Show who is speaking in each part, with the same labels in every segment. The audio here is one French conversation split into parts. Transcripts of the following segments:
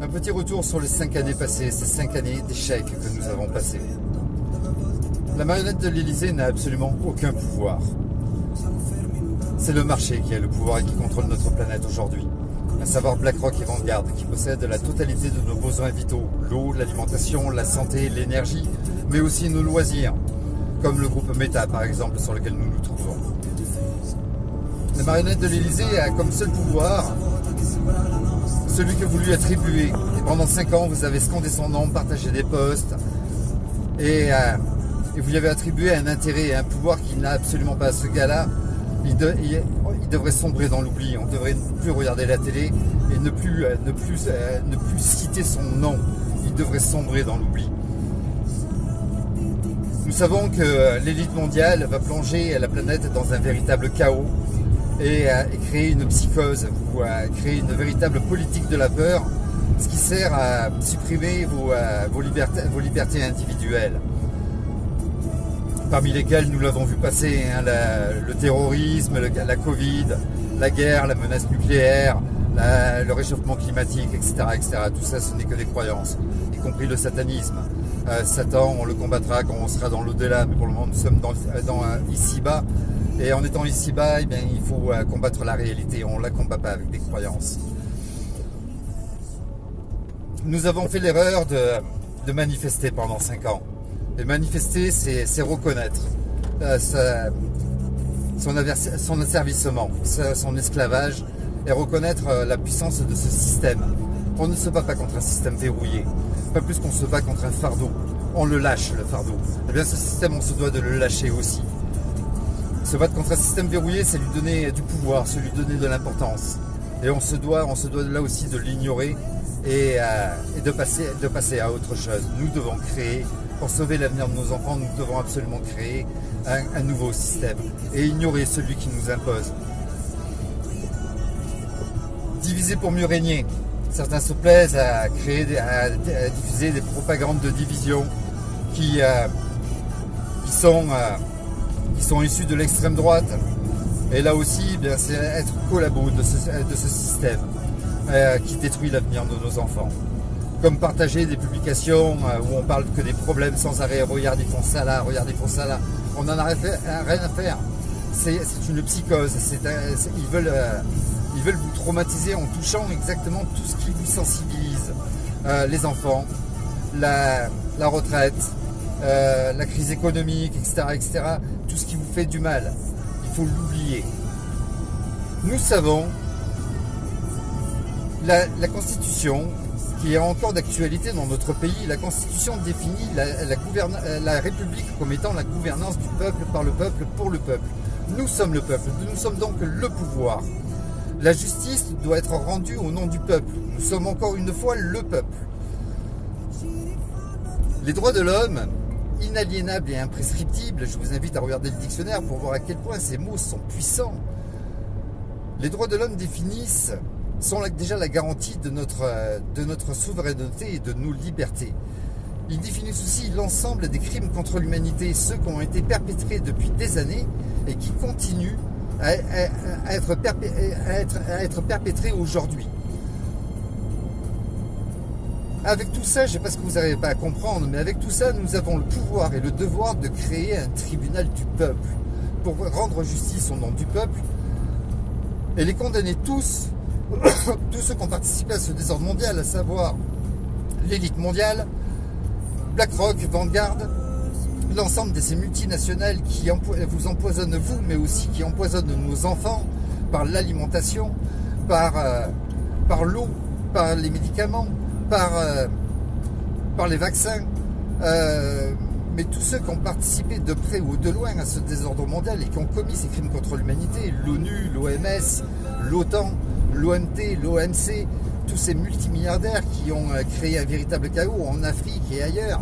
Speaker 1: Un petit retour sur les 5 années passées, ces 5 années d'échecs que nous avons passées. La marionnette de l'Élysée n'a absolument aucun pouvoir. C'est le marché qui a le pouvoir et qui contrôle notre planète aujourd'hui. À savoir BlackRock et Vanguard, qui possèdent la totalité de nos besoins vitaux, l'eau, l'alimentation, la santé, l'énergie, mais aussi nos loisirs, comme le groupe Meta par exemple, sur lequel nous nous trouvons. La marionnette de l'Élysée a comme seul pouvoir celui que vous lui attribuez. Et pendant 5 ans, vous avez scandé son nom, partagé des posts, et vous lui avez attribué un intérêt et un pouvoir qu'il n'a absolument pas. Ce gars-là, il devrait sombrer dans l'oubli. On devrait ne plus regarder la télé et ne plus citer son nom. Il devrait sombrer dans l'oubli. Nous savons que l'élite mondiale va plonger la planète dans un véritable chaos et créer une psychose, ou créer une véritable politique de la peur, ce qui sert à supprimer vos libertés individuelles. Parmi lesquelles nous l'avons vu passer, hein, le terrorisme, la Covid, la guerre, la menace nucléaire, le réchauffement climatique, etc., etc. Tout ça, ce n'est que des croyances, y compris le satanisme. Satan, on le combattra quand on sera dans l'au-delà, mais pour le moment, nous sommes dans ici-bas. Et en étant ici-bas, eh bien, il faut combattre la réalité. On ne la combat pas avec des croyances. Nous avons fait l'erreur de manifester pendant 5 ans. Et manifester, c'est reconnaître son asservissement, son esclavage, et reconnaître la puissance de ce système. On ne se bat pas contre un système verrouillé, pas plus qu'on se bat contre un fardeau. On le lâche, le fardeau. Eh bien, ce système, on se doit de le lâcher aussi. Se battre contre un système verrouillé, c'est lui donner du pouvoir, c'est lui donner de l'importance. Et on se doit là aussi de l'ignorer et de passer à autre chose. Nous devons créer, pour sauver l'avenir de nos enfants, nous devons absolument créer un nouveau système et ignorer celui qui nous impose. Diviser pour mieux régner. Certains se plaisent à diffuser des propagandes de division qui sont issus de l'extrême droite. Et là aussi, bien, c'est être collabo de ce système qui détruit l'avenir de nos enfants. Comme partager des publications où on parle que des problèmes sans arrêt. Regarde, ils font ça là, regarde, ils font ça là. On n'en a rien à faire. C'est une psychose. Ils veulent vous traumatiser en touchant exactement tout ce qui vous sensibilise. Les enfants, la retraite, la crise économique, etc., etc. Tout ce qui vous fait du mal. Il faut l'oublier. Nous savons, la Constitution, qui est encore d'actualité dans notre pays, la Constitution définit la République comme étant la gouvernance du peuple, par le peuple, pour le peuple. Nous sommes le peuple, nous sommes donc le pouvoir. La justice doit être rendue au nom du peuple. Nous sommes encore une fois le peuple. Les droits de l'homme, inaliénables et imprescriptibles, je vous invite à regarder le dictionnaire pour voir à quel point ces mots sont puissants. Les droits de l'homme sont déjà la garantie de notre souveraineté et de nos libertés. Ils définissent aussi l'ensemble des crimes contre l'humanité, ceux qui ont été perpétrés depuis des années et qui continuent à être perpétrés aujourd'hui. Avec tout ça, je ne sais pas ce que vous n'arrivez pas à comprendre, mais avec tout ça, nous avons le pouvoir et le devoir de créer un tribunal du peuple pour rendre justice au nom du peuple et les condamner tous ceux qui ont participé à ce désordre mondial, à savoir l'élite mondiale, BlackRock, Vanguard, l'ensemble de ces multinationales qui vous empoisonnent vous, mais aussi qui empoisonnent nos enfants par l'alimentation, par l'eau, par les médicaments, par les vaccins, mais tous ceux qui ont participé de près ou de loin à ce désordre mondial et qui ont commis ces crimes contre l'humanité, l'ONU, l'OMS, l'OTAN, l'OMT, l'OMC, tous ces multimilliardaires qui ont créé un véritable chaos en Afrique et ailleurs,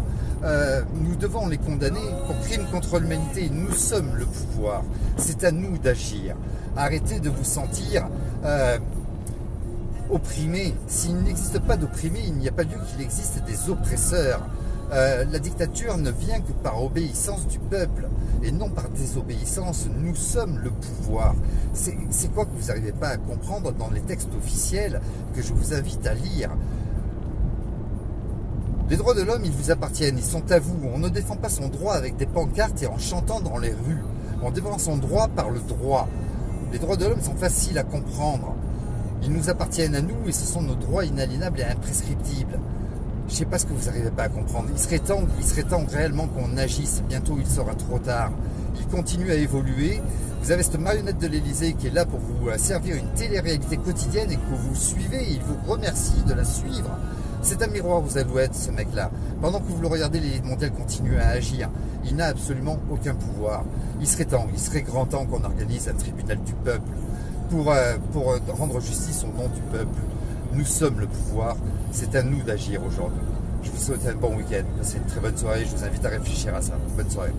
Speaker 1: nous devons les condamner pour crimes contre l'humanité. Nous sommes le pouvoir, c'est à nous d'agir. Arrêtez de vous sentir opprimés. S'il n'existe pas d'opprimés, il n'y a pas lieu qu'il existe des oppresseurs. La dictature ne vient que par obéissance du peuple et non par désobéissance. Nous sommes le pouvoir. C'est quoi que vous n'arrivez pas à comprendre dans les textes officiels que je vous invite à lire? Les droits de l'homme, ils vous appartiennent, ils sont à vous. On ne défend pas son droit avec des pancartes et en chantant dans les rues. On défend son droit par le droit. Les droits de l'homme sont faciles à comprendre. Ils nous appartiennent à nous et ce sont nos droits inaliénables et imprescriptibles. Je ne sais pas ce que vous n'arrivez pas à comprendre. Il serait temps réellement qu'on agisse. Bientôt, il sera trop tard. Il continue à évoluer. Vous avez cette marionnette de l'Élysée qui est là pour vous servir une télé-réalité quotidienne et que vous suivez. Il vous remercie de la suivre. C'est un miroir aux alouettes, ce mec-là. Pendant que vous le regardez, l'élite mondiale continue à agir. Il n'a absolument aucun pouvoir. Il serait grand temps qu'on organise un tribunal du peuple pour rendre justice au nom du peuple. Nous sommes le pouvoir. C'est à nous d'agir aujourd'hui. Je vous souhaite un bon week-end. Passez une très bonne soirée. Je vous invite à réfléchir à ça. Bonne soirée.